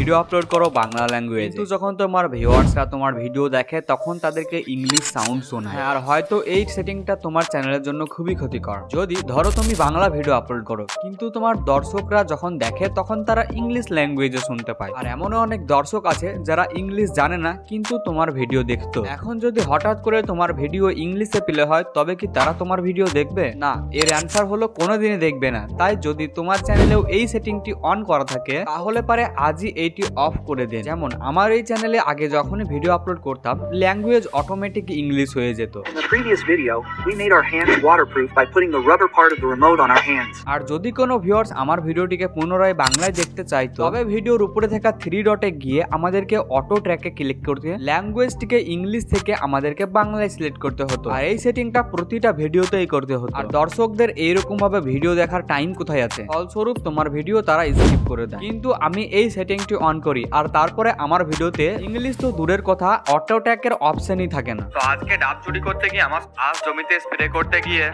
Video upload করো Bangla language, কিন্তু যখন তোমার ভিউয়ার্সরা তোমার ভিডিও দেখে তখন তাদেরকে ইংলিশ সাউন্ড শোনায়। আর হয়তো এই সেটিংটা তোমার চ্যানেলের জন্য খুবই ক্ষতিকর। যদি ধরো তুমি বাংলা ভিডিও আপলোড করো কিন্তু তোমার দর্শকরা যখন দেখে তখন তারা ইংলিশ ল্যাঙ্গুয়েজে শুনতে পায়। আর এমনও অনেক দর্শক আছে যারা ইংলিশ জানে না কিন্তু তোমার ভিডিও দেখতো। এখন যদি হঠাৎ করে তোমার ভিডিও ইংলিশে প্লে হয় তবে কি তারা তোমার ভিডিও দেখবে? না, এর অ্যান্সার হলো কোনোদিনই দেখবে না। তাই যদি তোমার চ্যানেলেও এই সেটিংটি অন করা থাকে তাহলে পারে আজই এইটি অফ করে দেন। যেমন আমার এই চ্যানেলে আগে যখনই ভিডিও আপলোড করতাম ল্যাঙ্গুয়েজ অটোমেটিক ইংলিশ হয়ে যেত। আর যদি কোনো ভিউয়ার্স আমার ভিডিওটিকে পুনরায় বাংলায় দেখতে চাই তবে ভিডিওর উপরে থাকা 3 ডটে গিয়ে আমাদেরকে অটো ট্র্যাকে ক্লিক করতে ল্যাঙ্গুয়েজটিকে ইংলিশ থেকে আমাদেরকে বাংলায় সিলেক্ট করতে হতো। আর এই সেটিংটা প্রতিটা ভিডিওতেই করতে হতো। আর দর্শকদের এইরকম ভাবে ভিডিও দেখার টাইম কোথায় আছে? ফলস্বরূপ তোমার ভিডিও তারা স্কিপ করে দেয়। কিন্তু আমি এই সেটিংটি অন করি আর তারপরে আমার ভিডিওতে ইংলিশ তো দূরের কথা অটো ট্র্যাকের অপশনই থাকে না। তো আজকে ডাব চুরি করতে গিয়ে আমার আজ জমিতে স্প্রে করতে গিয়ে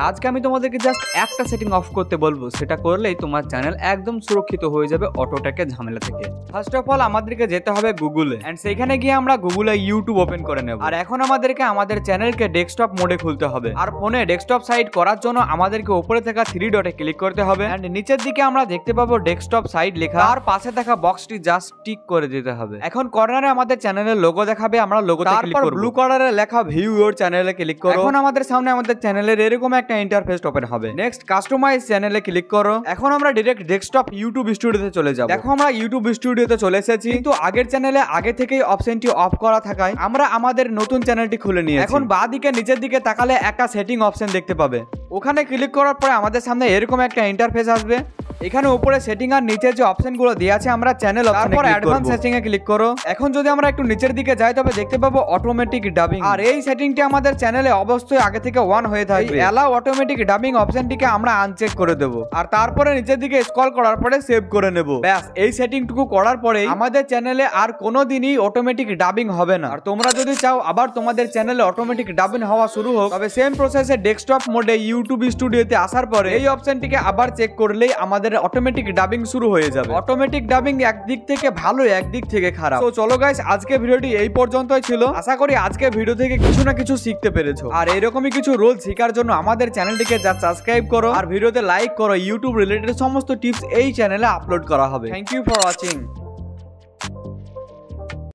আজকে আমি তোমাদেরকে জাস্ট একটা সেটিং অফ করতে বলবো, সেটা করলেই তোমার চ্যানেল একদম সুরক্ষিত হয়ে যাবে অটো ট্র্যাকের ঝামেলা থেকে। ফার্স্ট অফ অল আমাদেরকে যেতে হবে গুগলে, এন্ড সেখানে গিয়ে আমরা গুগলে ইউটিউব ওপেন করে নেব। আর এখন আমাদেরকে আমাদের চ্যানেলকে ডেস্কটপ মোডে খুলতে হবে। আর ফোনে ডেস্কটপ সাইট করার জন্য আমাদেরকে উপরে থাকা 3 ডটে ক্লিক করতে হবে এন্ড নিচের দিকে আমরা দেখতে পাবো ডেস্কটপ সাইট লেখা, আর পাশে থাকা বক্সটি জাস্ট টিক করে দিতে হবে। এখন কর্নারে আমাদের চ্যানেলের লোগো দেখাবে, আমরা লোগোতে ক্লিক করব। ব্লু কালারে লেখা ভিউ ইওর চ্যানেলে ক্লিক করো। এখন আমাদের সামনে আমাদের চ্যানেলের এরকম একটা ইন্টারফেস ওপেন হবে। নেক্সট কাস্টমাইজ চ্যানেলে ক্লিক করো। এখন আমরা ডাইরেক্ট ডেস্কটপ ইউটিউব স্টুডিওতে চলে যাব। দেখো আমরা ইউটিউব স্টুডিওতে চলে এসেছি, কিন্তু আগের চ্যানেলে আগে থেকেই অপশনটি অফ করা থাকায় আমরা আমাদের নতুন চ্যানেলটি খুলে নিয়েছি। এখন বাঁ দিকে নিচের দিকে তাকালে একটা সেটিং অপশন দেখতে পাবে, ওখানে ক্লিক করার পরে আমাদের সামনে এরকম একটা ইন্টারফেস আসবে। এখানে উপরে সেটিং আর নিচে যে অপশনগুলো দেওয়া আছে আমরা চ্যানেল তারপর অ্যাডভান্স সেটিং এ ক্লিক করো। এখন যদি আমরা একটু নিচের দিকে যাই তবে দেখতে পাবো অটোমেটিক ডাবিং। আর এই সেটিংটি আমাদের চ্যানেলে অবশ্যই আগে থেকে অন হয়ে থাকবে। অ্যালাউ অটোমেটিক ডাবিং অপশনটিকে আমরা আনচেক করে দেব আর তারপরে নিচের দিকে স্ক্রল করার পরে সেভ করে নেব। ব্যাস, এই সেটিংটুকু করার পরে আমাদের চ্যানেলে আর কোনোদিনই অটোমেটিক ডাবিং হবে না। আর তোমরা যদি চাও আবার তোমাদের চ্যানেলে অটোমেটিক ডাবিং হওয়া শুরু হোক তবে সেম প্রসেসে ডেস্কটপ মোডে ইউটিউব স্টুডিওতে আসার পরে এই অপশনটিকে আবার চেক করলেই আমাদের অটোমেটিক ডাবিং শুরু হয়ে যাবে। অটোমেটিক ডাবিং একদিক থেকে ভালো একদিক থেকে খারাপ। তো চলো গাইস, আজকে ভিডিওটি এই পর্যন্তই ছিল। আশা করি আজকে ভিডিও থেকে কিছু না কিছু শিখতে পেরেছো। আর এরকমই কিছু রোল শেখার জন্য আমাদের চ্যানেলটিকে যা সাবস্ক্রাইব করো আর ভিডিওতে লাইক করো। ইউটিউব রিলেটেড সমস্ত টিপস এই চ্যানেলে আপলোড করা হবে। Thank you for watching.